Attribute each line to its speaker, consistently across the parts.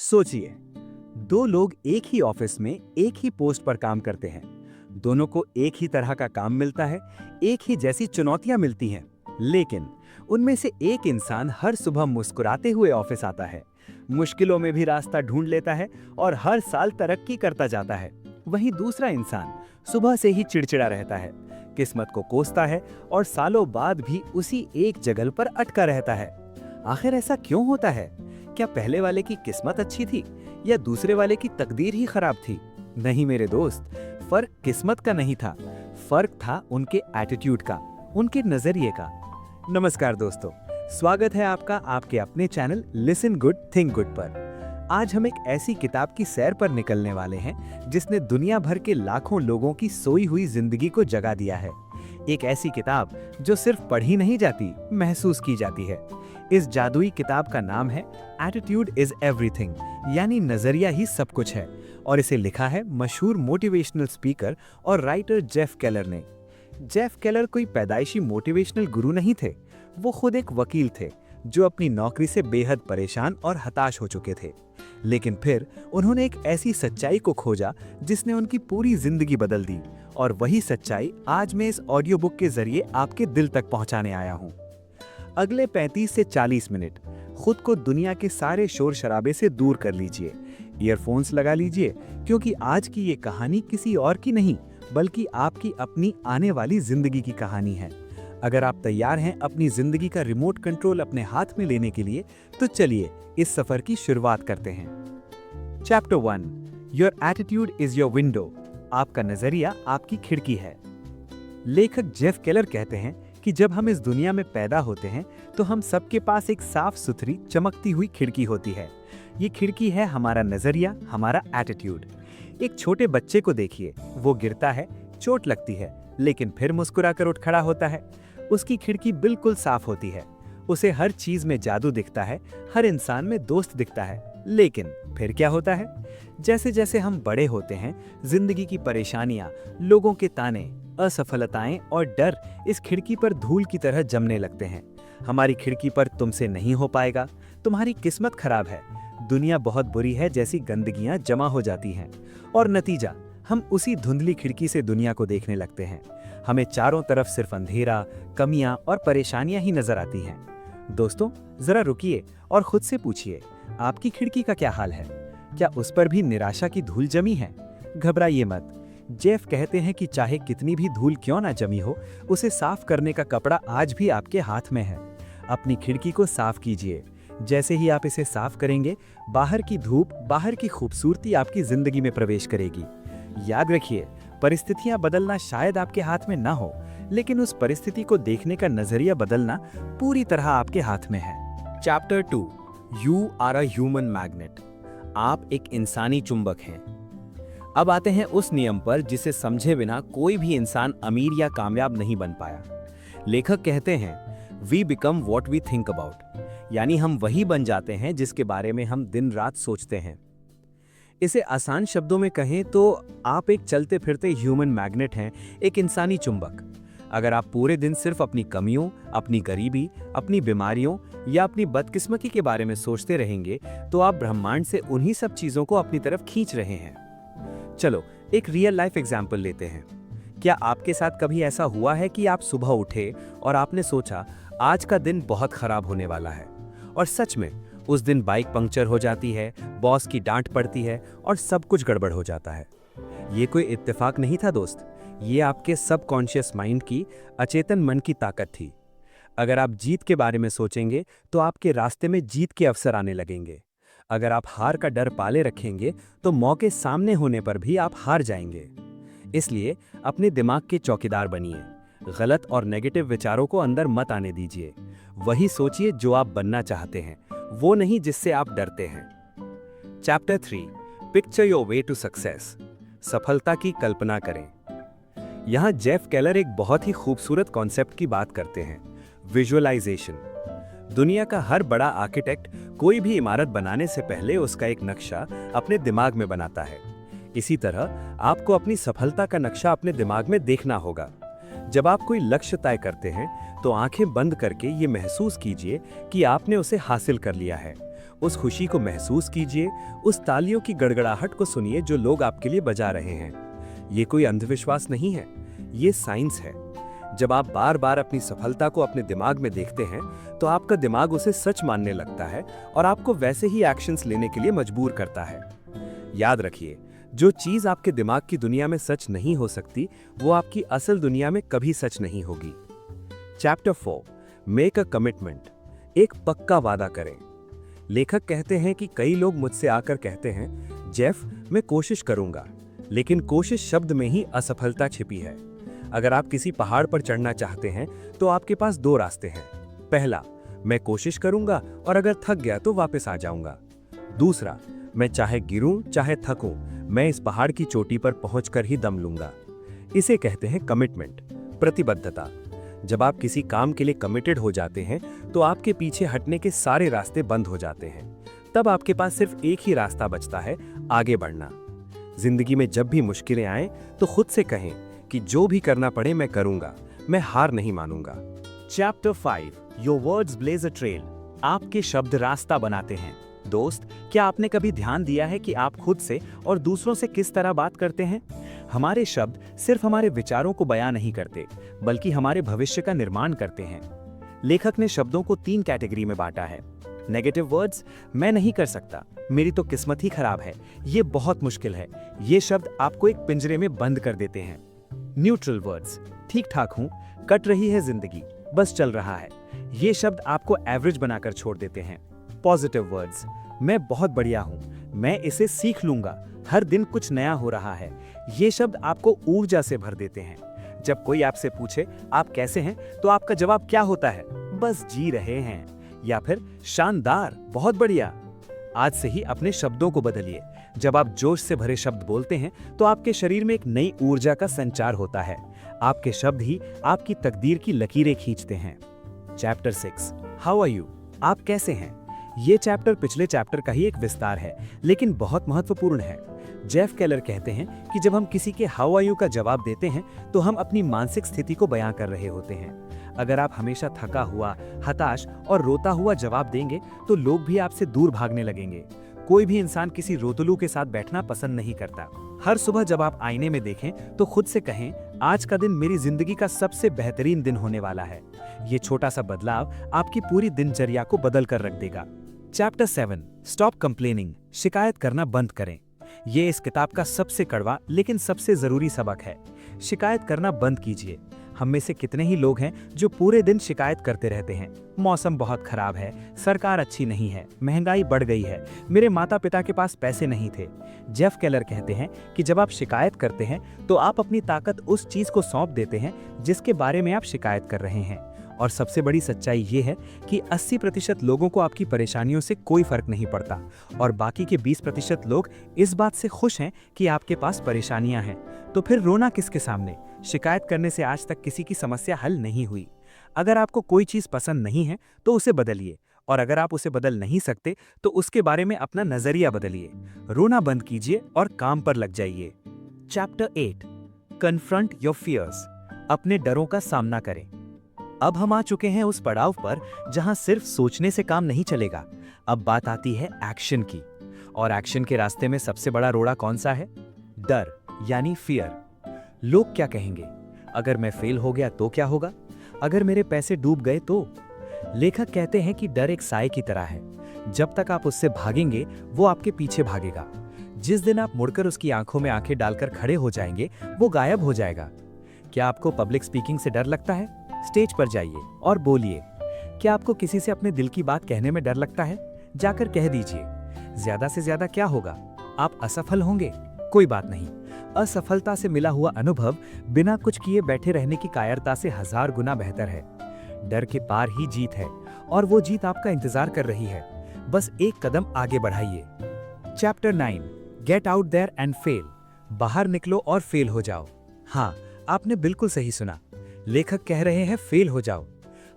Speaker 1: सोचिए, दो लोग एक ही ऑफिस में एक ही पोस्ट पर काम करते हैं। दोनों को एक ही तरह का काम मिलता है, एक ही जैसी चुनौतियां मिलती हैं। लेकिन उनमें से एक इंसान हर सुबह मुस्कुराते हुए ऑफिस आता है, मुश्किलों में भी रास्ता ढूंढ लेता है और हर साल तरक्की करता जाता है। वहीं दूसरा इंसान सुबह से ही चिड़चिड़ा रहता है, किस्मत को कोसता है और सालों बाद भी उसी एक जगह पर अटका रहता है। आखिर ऐसा क्यों होता है? क्या पहले वाले की किस्मत अच्छी थी या दूसरे वाले की तकदीर ही खराब थी? नहीं मेरे दोस्त, फर्क किस्मत का नहीं था, फर्क था उनके एटीट्यूड का, उनके नजरिए का। नमस्कार दोस्तों, स्वागत है आपका आपके अपने channel listen good think good पर। आज हम एक ऐसी किताब की सैर पर निकलने वाले हैं जिसने दुनिया भर के लाखों लोगों की सोई हुई जिंदगी को जगा दिया है। एक ऐसी किताब जो सिर्फ पढ़ी नहीं जाती, महसूस की जाती है। इस जादुई किताब का नाम है एटीट्यूड इज एवरीथिंग, यानी नजरिया ही सब कुछ है। और इसे लिखा है मशहूर मोटिवेशनल स्पीकर और राइटर जेफ केलर ने। जेफ केलर कोई पैदाइशी मोटिवेशनल गुरु नहीं थे, वो खुद एक वकील थे जो अपनी नौकरी से बेहद परेशान और हताश हो चुके थे। लेकिन फिर उन्होंने एक ऐसी सच्चाई को खोजा जिसने उनकी पूरी जिंदगी बदल दी, और वही सच्चाई आज मैं इस ऑडियो बुक के जरिए आपके दिल तक पहुंचाने आया हूं। अगले 35 से 40 मिनट खुद को दुनिया के सारे शोर शराबे से दूर कर लीजिए, ईयरफोन्स लगा लीजिए, क्योंकि आज की ये कहानी किसी और की नहीं बल्कि आपकी अपनी आने वाली जिंदगी की कहानी है। अगर आप तैयार हैं अपनी जिंदगी का रिमोट कंट्रोल अपने हाथ में लेने के लिए, तो चलिए इस सफर की शुरुआत करते हैं। Chapter 1, your attitude is your window. आपका नजरिया आपकी खिड़की है। लेखक जेफ केलर कहते हैं कि जब हम इस दुनिया में पैदा होते हैं तो हम सबके पास एक साफ सुथरी चमकती हुई खिड़की होती है। ये खिड़की है हमारा नजरिया, हमारा एटीट्यूड। एक छोटे बच्चे को देखिए, वो गिरता है, चोट लगती है, लेकिन फिर मुस्कुरा कर उठ खड़ा होता है। उसकी खिड़की बिल्कुल साफ होती है। उसे हर चीज में जादू दिखता है, हर इंसान में दोस्त दिखता है। लेकिन फिर क्या होता है? जैसे जैसे हम बड़े होते हैं, जिंदगी की परेशानियां, लोगों के ताने, असफलताएं और डर इस खिड़की पर धूल की तरह जमने लगते हैं। हमारी खिड़की पर तुमसे नहीं हो पाएगा, तुम्हारी किस्मत खराब है, दुनिया बहुत बुरी है जैसी गंदगियां जमा हो जाती हैं। और नतीजा, हम उसी धुंधली खिड़की से दुनिया को देखने लगते हैं। हमें चारों तरफ सिर्फ अंधेरा, कमियां और परेशानियां ही नजर आती हैं। दोस्तों, जरा रुकिए और खुद से पूछिए, आपकी खिड़की का क्या हाल है? क्या उस पर भी निराशा की धूल जमी है? घबराइए मत। जेफ कहते हैं कि चाहे कितनी भी धूल क्यों ना जमी हो, उसे साफ करने का कपड़ा आज भी आपके हाथ में है। अपनी खिड़की को साफ कीजिए। जैसे ही आप इसे साफ करेंगे, बाहर की धूप, बाहर की खूबसूरती आपकी जिंदगी में प्रवेश करेगी। याद रखिए, परिस्थितियां बदलना शायद आपके हाथ में ना हो, लेकिन उस परिस्थिति को देखने का नजरिया बदलना पूरी तरह आपके हाथ में है। Chapter 2, you are a human magnet. आप एक इंसानी चुंबक हैं। अब आते हैं उस नियम पर जिसे समझे बिना कोई भी इंसान अमीर या कामयाब नहीं बन पाया। लेखक कहते हैं, we become what we think about, यानी हम वही बन जाते हैं जिसके बारे में हम दिन रात सोचते हैं। इसे आसान शब्दों में कहें तो आप एक चलते फिरते ह्यूमन मैग्नेट हैं, एक इंसानी चुंबक। अगर आप पूरे दिन सिर्फ अपनी कमियों, अपनी गरीबी, अपनी बीमारियों या अपनी बदकिस्मती के बारे में सोचते रहेंगे, तो आप ब्रह्मांड से उन्हीं सब चीजों को अपनी तरफ खींच रहे हैं। चलो एक रियल लाइफ एग्जाम्पल लेते हैं। क्या आपके साथ कभी ऐसा हुआ है कि आप सुबह उठे और आपने सोचा आज का दिन बहुत खराब होने वाला है, और सच में उस दिन बाइक पंक्चर हो जाती है, बॉस की डांट पड़ती है और सब कुछ गड़बड़ हो जाता है? ये कोई इत्तेफाक नहीं था दोस्त, ये आपके सबकॉन्शियस माइंड की, अचेतन मन की ताकत थी। अगर आप जीत के बारे में सोचेंगे तो आपके रास्ते में जीत के अवसर आने लगेंगे। अगर आप हार का डर पाले रखेंगे तो मौके सामने होने पर भी आप हार जाएंगे। इसलिए अपने दिमाग के चौकीदार बनिए। गलत और नेगेटिव विचारों को अंदर मत आने दीजिए। वही सोचिए जो आप बनना चाहते हैं, वो नहीं जिससे आप डरते हैं। Chapter 3, picture your way to success. सफलता की कल्पना करें। यहाँ जेफ केलर एक बहुत ही खूबसूरत कॉन्सेप्ट की बात करते हैं, विजुअलाइजेशन। दुनिया का हर बड़ा आर्किटेक्ट कोई भी इमारत बनाने से पहले उसका एक नक्शा अपने दिमाग में बनाता है। इसी तरह आपको अपनी सफलता का नक्शा अपने दिमाग में देखना होगा। जब आप कोई लक्ष्य तय करते हैं तो आंखें बंद करके ये महसूस कीजिए कि आपने उसे हासिल कर लिया है। उस खुशी को महसूस कीजिए, उस तालियों की गड़गड़ाहट को सुनिए जो लोग आपके लिए बजा रहे हैं। ये कोई अंधविश्वास नहीं है, ये साइंस है। जब आप बार बार अपनी सफलता को अपने दिमाग में देखते हैं तो आपका दिमाग उसे सच मानने लगता है और आपको वैसे ही एक्शंस लेने के लिए मजबूर करता है। याद रखिए, जो चीज आपके दिमाग की दुनिया में सच नहीं हो सकती, वो आपकी असल दुनिया में कभी सच नहीं होगी। Chapter 4, make a commitment. एक पक्का वादा करें। लेखक कहते हैं कि कई लोग मुझसे आकर कहते हैं, जेफ, मैं कोशिश करूंगा, लेकिन कोशिश शब्द में ही असफलता छिपी है। अगर आप किसी पहाड़ पर चढ़ना चाहते हैं तो आपके पास 2 रास्ते हैं। पहला, मैं कोशिश करूंगा और अगर थक गया तो वापस आ जाऊंगा। दूसरा, मैं चाहे गिरूं चाहे थकूं, मैं इस पहाड़ की चोटी पर पहुंचकर ही दम लूंगा। इसे कहते हैं कमिटमेंट, प्रतिबद्धता। जब आप किसी काम के लिए कमिटेड हो जाते हैं तो आपके पीछे हटने के सारे रास्ते बंद हो जाते हैं। तब आपके पास सिर्फ एक ही रास्ता बचता है, आगे बढ़ना। जिंदगी में जब भी मुश्किलें आए तो खुद से कहें कि जो भी करना पड़े मैं करूंगा, मैं हार नहीं मानूंगा।
Speaker 2: Chapter 5, your words blaze a trail. आपके शब्द रास्ता बनाते हैं। दोस्त, क्या आपने कभी ध्यान दिया है कि आप खुद से और दूसरों से किस तरह बात करते हैं? हमारे शब्द सिर्फ हमारे विचारों को बयां नहीं करते, बल्कि हमारे भविष्य का निर्माण करते हैं। लेखक ने शब्दों को 3 कैटेगरी में बांटा है। नेगेटिव वर्ड्स, मैं नहीं कर सकता, मेरी तो किस्मत ही खराब है, ये बहुत मुश्किल है। ये शब्द आपको एक पिंजरे में बंद कर देते हैं। न्यूट्रल वर्ड्स, ठीक ठाक हूं, कट रही है जिंदगी, बस चल रहा है। ये शब्द आपको एवरेज बनाकर छोड़ देते हैं। पॉजिटिव वर्ड्स, मैं बहुत बढ़िया हूं, मैं इसे सीख लूंगा, हर दिन कुछ नया हो रहा है। ये शब्द आपको ऊर्जा से भर देते हैं। जब कोई आपसे पूछे आप कैसे हैं, तो आपका जवाब क्या होता है? बस जी रहे हैं, या फिर शानदार, बहुत बढ़िया। आज से ही अपने शब्दों को बदलिए। जब आप जोश से भरे शब्द बोलते हैं तो आपके शरीर में एक नई ऊर्जा का संचार होता है। आपके शब्द ही आपकी तकदीर की लकीरें खींचते हैं। Chapter 6, how are you? आप कैसे हैं? ये चैप्टर पिछले चैप्टर का ही एक विस्तार है, लेकिन बहुत महत्वपूर्ण है। जेफ केलर कहते हैं कि जब हम किसी के हाउ आर यू का जवाब देते हैं तो हम अपनी मानसिक स्थिति को बयां कर रहे होते हैं। अगर आप हमेशा थका हुआ, हताश और रोता हुआ जवाब देंगे तो लोग भी आपसे दूर भागने लगेंगे। कोई भी इंसान किसी रोतलू के साथ बैठना पसंद नहीं करता। हर सुबह जब आप आईने में देखें तो खुद से कहें, आज का दिन मेरी जिंदगी का सबसे बेहतरीन दिन होने वाला है। ये छोटा सा बदलाव आपकी पूरी दिनचर्या को बदल कर रख देगा। Chapter 7, stop complaining. शिकायत करना बंद करें। ये इस किताब का सबसे कड़वा लेकिन सबसे जरूरी सबक है। शिकायत करना बंद कीजिए। हम में से कितने ही लोग हैं जो पूरे दिन शिकायत करते रहते हैं। मौसम बहुत खराब है, सरकार अच्छी नहीं है, महंगाई बढ़ गई है, मेरे माता पिता के पास पैसे नहीं थे। जेफ केलर कहते हैं कि जब आप शिकायत करते हैं तो आप अपनी ताकत उस चीज को सौंप देते हैं जिसके बारे में आप शिकायत कर रहे हैं। और सबसे बड़ी सच्चाई ये है कि 80% लोगों को आपकी परेशानियों से कोई फर्क नहीं पड़ता और बाकी के 20% लोग इस बात से खुश हैं कि आपके पास परेशानियां हैं। तो फिर रोना किसके सामने? शिकायत करने से आज तक किसी की समस्या हल नहीं हुई। अगर आपको कोई चीज पसंद नहीं है तो उसे बदलिए, और अगर आप उसे बदल नहीं सकते तो उसके बारे में अपना नजरिया बदलिए। रोना बंद कीजिए और काम पर लग जाइए। Chapter 8, confront your fears. अपने डरों का सामना करें। अब हम आ चुके हैं उस पड़ाव पर जहां सिर्फ सोचने से काम नहीं चलेगा। अब बात आती है एक्शन की, और एक्शन के रास्ते में सबसे बड़ा रोड़ा कौन सा है? डर, यानी फियर। लोग क्या कहेंगे? अगर मैं फेल हो गया तो क्या होगा? अगर मेरे पैसे डूब गए तो? लेखक कहते हैं कि डर एक साए की तरह है। जब तक आप उससे भागेंगे वो आपके पीछे भागेगा। जिस दिन आप मुड़कर उसकी आंखों में आंखें डालकर खड़े हो जाएंगे वो गायब हो जाएगा। क्या आपको पब्लिक स्पीकिंग से डर लगता है? स्टेज पर जाइए और बोलिए। क्या आपको किसी से अपने दिल की बात कहने में डर लगता है? जाकर कह दीजिए। ज्यादा से ज्यादा क्या होगा? आप असफल होंगे, कोई बात नहीं। असफलता से मिला हुआ अनुभव बिना कुछ किए बैठे रहने की कायरता से 1000 गुना बेहतर है। डर के पार ही जीत है, और वो जीत आपका इंतजार कर रही है। बस एक कदम आगे बढ़ाइए। Chapter 9, get out there and fail. बाहर निकलो और फेल हो जाओ। हाँ, आपने बिल्कुल सही सुना। लेखक कह रहे हैं फेल हो जाओ।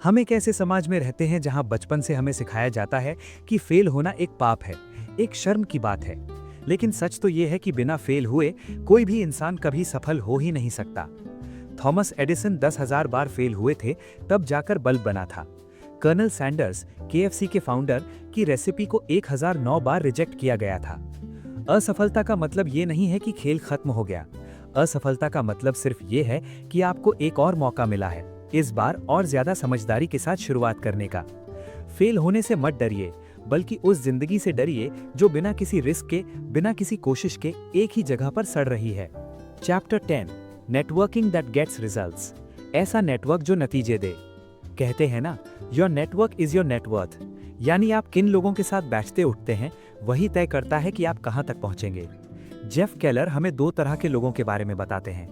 Speaker 2: हम एक ऐसे समाज में रहते हैं जहां बचपन से हमें सिखाया जाता है कि फेल होना एक पाप है, एक शर्म की बात है। लेकिन सच तो यह है कि बिना फेल हुए कोई भी इंसान कभी सफल हो ही नहीं सकता। थॉमस एडिसन 10,000 बार फेल हुए थे, तब जाकर बल्ब बना था। कर्नल सैंडर्स, KFC के फाउंडर, की रेसिपी को 1009 बार रिजेक्ट किया गया था। असफलता का मतलब ये नहीं है कि खेल खत्म हो गया। असफलता का मतलब सिर्फ ये है कि आपको एक और मौका मिला है, इस बार और ज्यादा समझदारी के साथ शुरुआत करने का। फेल होने से मत डरिए, बल्कि उस जिंदगी से डरिए जो बिना किसी रिस्क के, बिना किसी कोशिश के एक ही जगह पर सड़ रही है। Chapter 10, networking that gets results. ऐसा नेटवर्क जो नतीजे दे। कहते हैं ना, your network is your net worth, यानी आप किन लोगों के साथ बैठते उठते हैं वही तय करता है कि आप कहां तक पहुंचेंगे। जेफ केलर हमें 2 तरह के लोगों के बारे में बताते हैं।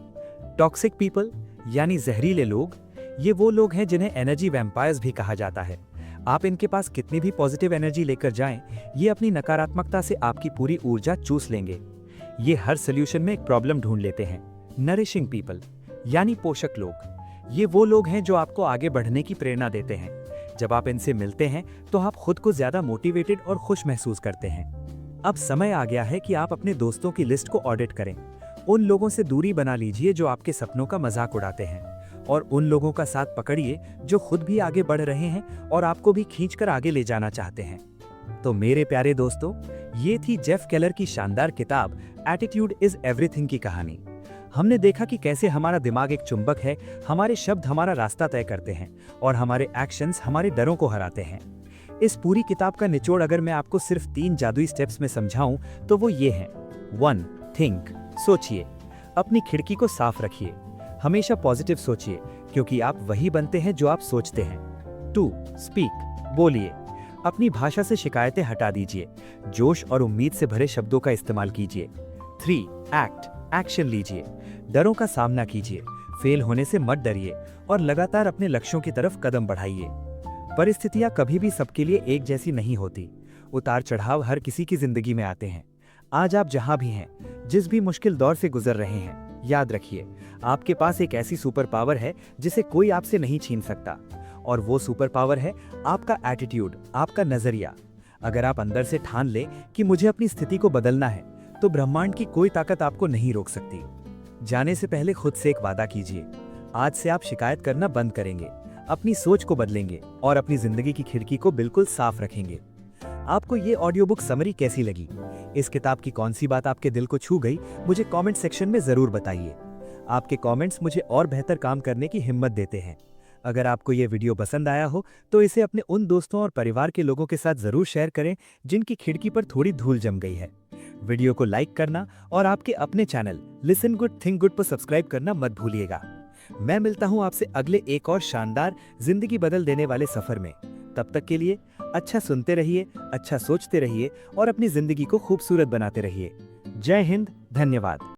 Speaker 2: टॉक्सिक पीपल, यानी जहरीले लोग। ये वो लोग हैं जिन्हें एनर्जी वैम्पायर्स भी कहा जाता है। आप इनके पास कितनी भी पॉजिटिव एनर्जी लेकर जाएं, ये अपनी नकारात्मकता से आपकी पूरी ऊर्जा चूस लेंगे। ये हर सोल्यूशन में एक प्रॉब्लम ढूंढ लेते हैं। नरिशिंग पीपल, यानी पोषक लोग। ये वो लोग हैं जो आपको आगे बढ़ने की प्रेरणा देते हैं। जब आप इनसे मिलते हैं तो आप खुद को ज्यादा मोटिवेटेड और खुश महसूस करते हैं। अब समय आ गया है कि आप अपने दोस्तों की लिस्ट को ऑडिट करें। उन लोगों से दूरी बना लीजिए जो आपके सपनों का मजाक उड़ाते हैं, और उन लोगों का साथ पकड़िए जो खुद भी आगे बढ़ रहे हैं और आपको भी खींचकर आगे ले जाना चाहते हैं। तो मेरे प्यारे दोस्तों, ये थी जेफ केलर की शानदार किताब एटीट्यूड इज एवरीथिंग की कहानी। हमने देखा कि कैसे हमारा दिमाग एक चुंबक है, हमारे शब्द हमारा रास्ता तय करते हैं और हमारे एक्शंस हमारे डरों को हराते हैं। इस पूरी किताब का निचोड़ अगर मैं आपको सिर्फ 3 जादुई स्टेप्स में समझाऊं तो वो ये हैं। 1. थिंक, सोचिए। अपनी खिड़की को साफ रखिए। हमेशा पॉजिटिव सोचिए, क्योंकि आप वही बनते हैं जो आप सोचते हैं। 2. स्पीक, बोलिए। अपनी भाषा से शिकायतें हटा दीजिए। जोश और उम्मीद से भरे शब्दों का इस्तेमाल कीजिए। 3. एक्ट, एक्शन लीजिए। डरों का सामना कीजिए। फेल होने से मत डरिए और लगातार अपने लक्ष्यों की तरफ कदम बढ़ाइए। परिस्थितियां कभी भी सबके लिए एक जैसी नहीं होती। उतार चढ़ाव हर किसी की जिंदगी में आते हैं। आज आप जहां भी हैं, जिस भी मुश्किल दौर से गुजर रहे हैं, याद रखिए, आपके पास एक ऐसी सुपर पावर है जिसे कोई आपसे नहीं छीन सकता। और वो सुपर पावर है आपका एटीट्यूड, आपका नजरिया। अगर आप अंदर से ठान लें कि मुझे अपनी स्थिति को बदलना है, तो ब्रह्मांड की कोई ताकत आपको नहीं रोक सकती। जाने से पहले खुद से एक वादा कीजिए। आज से आप शिकायत करना बंद करेंगे, अपनी सोच को बदलेंगे और अपनी जिंदगी की खिड़की को बिल्कुल साफ रखेंगे। आपको ये ऑडियो बुक समरी कैसी लगी? इस किताब की कौन सी बात आपके दिल को छू गई, मुझे कमेंट सेक्शन में जरूर बताइए। आपके कमेंट्स मुझे और बेहतर काम करने की हिम्मत देते हैं। अगर आपको ये वीडियो पसंद आया हो तो इसे अपने उन दोस्तों और परिवार के लोगों के साथ जरूर शेयर करें जिनकी खिड़की पर थोड़ी धूल जम गई है। वीडियो को लाइक करना और आपके अपने channel listen good think good पर सब्सक्राइब करना मत भूलिएगा। मैं मिलता हूं आपसे अगले एक और शानदार जिंदगी बदल देने वाले सफर में। तब तक के लिए अच्छा सुनते रहिए, अच्छा सोचते रहिए और अपनी जिंदगी को खूबसूरत बनाते रहिए। जय हिंद, धन्यवाद।